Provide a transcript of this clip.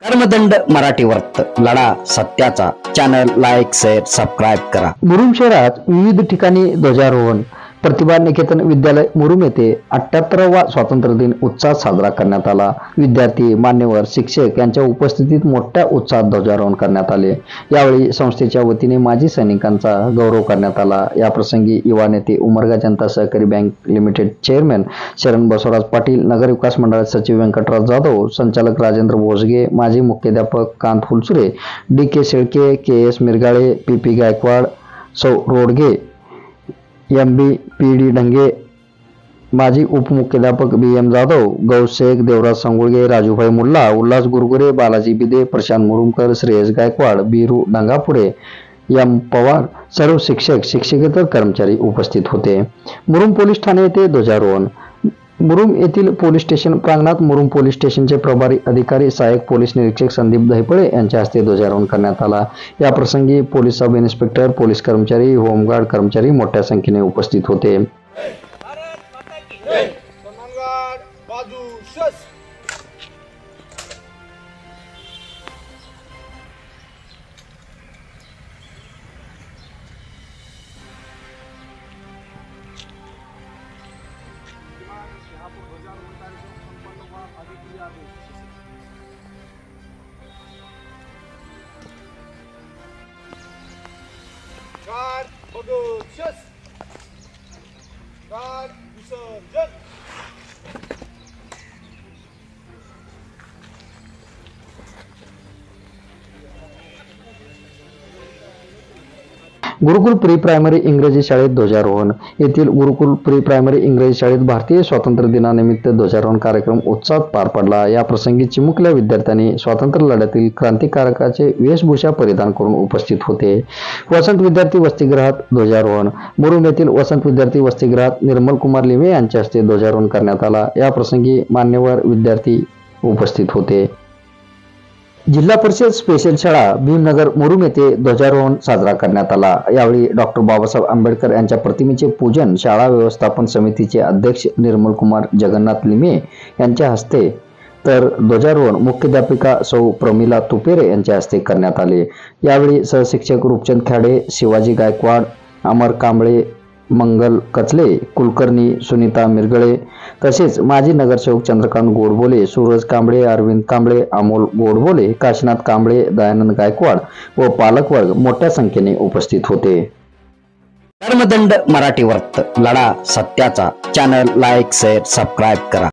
कर्मदंड मराठी वर्त लढा सत्याचा चॅनल लाईक शेअर सबस्क्राईब करा। मुरुम शहरात विविध ठिकाणी ध्वजारोहण प्रतिभा निकेतन विद्यालय मुरुम येथे 78वा स्वातंत्र्य दिन उत्साहात साजरा करण्यात आला। विद्यार्थी मान्यवर शिक्षक यांच्या उपस्थितीत मोठ्या उत्साहात ध्वजारोहण करण्यात आले। यावेळी संस्थेच्या वतीने माजी सैनिकांचा गौरव करण्यात आला। या प्रसंगी युवा नेते उमरगा जनता सहकारी बँक लिमिटेड चेअरमॅन शरण बसवराज पाटील, नगर विकास मंडळ सचिव व्यंकटराज जाधव, संचालक राजेंद्र भोसगे, माजी मुख्याध्यापक Kant Phulsure, D K. Shelke, K S. Mirgale, P P. Gaikwad, सौ रोडगे, एम.बी. पी.डी. ढंगे, माजी उपमुख्याध्यापक बी.एम. जाधव, गौस शेख, देवराज संगुळगे, राजूभाई मुल्ला, उल्हास गुरगुरे, बालाजी बिदे, प्रशांत मुरुमकर, श्रेयस गायकवाड, बीरू डांगापुरे, एम. पवार, सर्व शिक्षक, शिक्षकेतर कर्मचारी उपस्थित होते। मुरुम पोलीस ठाणे येथे ध्वजारोहण मुरुम येथील पोलीस स्टेशन प्रांगणात मुरुम पोलीस स्टेशनचे प्रभारी अधिकारी सहाय्यक पोलीस निरीक्षक संदीप दहिपळे यांच्या हस्ते ध्वजारोहण करण्यात आला। या प्रसंगी पोलीस सब इन्स्पेक्टर, पोलीस कर्मचारी, होमगार्ड कर्मचारी मोठ्या संख्येने उपस्थित होते। यहाँ पर ध्वजारोहण कार्यक्रम संपन्न हुआ। आगे के लिए आदेश। गार्ड प्रदर्शन, गार्ड विसर्जन। गुरुकुल प्री प्रायमरी इंग्रजी शाळेत ध्वजारोहण येथील गुरुकुल प्री प्रायमरी इंग्रजी शाळेत भारतीय स्वातंत्र्य दिनानिमित्त ध्वजारोहण कार्यक्रम उत्साहात पार पडला। या प्रसंगी चिमुकल्या विद्यार्थ्यांनी स्वातंत्र्य लढ्यातील क्रांतिकारकाचे वेशभूषा परिधान करून उपस्थित होते। वसंत विद्यार्थी वसतिगृहात ध्वजारोहण मुरुम येथील वसंत विद्यार्थी वसतिगृहात निर्मल कुमार लिमे यांच्या हस्ते ध्वजारोहण करण्यात आला। या प्रसंगी मान्यवर विद्यार्थी उपस्थित होते। जिल्हा परिषद स्पेशल शाळा भीमनगर मुरुम येथे ध्वजारोहण साजरा करण्यात आला। यावेळी डॉक्टर बाबासाहेब आंबेडकर यांच्या प्रतिमेचे पूजन शाळा व्यवस्थापन समितीचे अध्यक्ष निर्मल कुमार जगन्नाथ लिमे यांच्या हस्ते तर ध्वजारोहण मुख्याध्यापिका सौ प्रमिला तुपेरे यांच्या हस्ते करण्यात आले। यावेळी सहशिक्षक रूपचंद खाडे, शिवाजी गायकवाड, अमर कांबळे, मंगल कचले, कुलकर्णी सुनीता मिरगळे तसेच माजी नगरसेवक चंद्रकांत गोडबोले, सूरज कांबळे, अरविंद कांबळे, अमोल गोडबोले, काशीनाथ कांबळे, दयानंद गायकवाड व पालकवर्ग मोठ्या संख्येने उपस्थित होते। कर्मदंड मराठी वर्त लढा सत्याचा चॅनल लाईक शेअर सबस्क्राईब करा।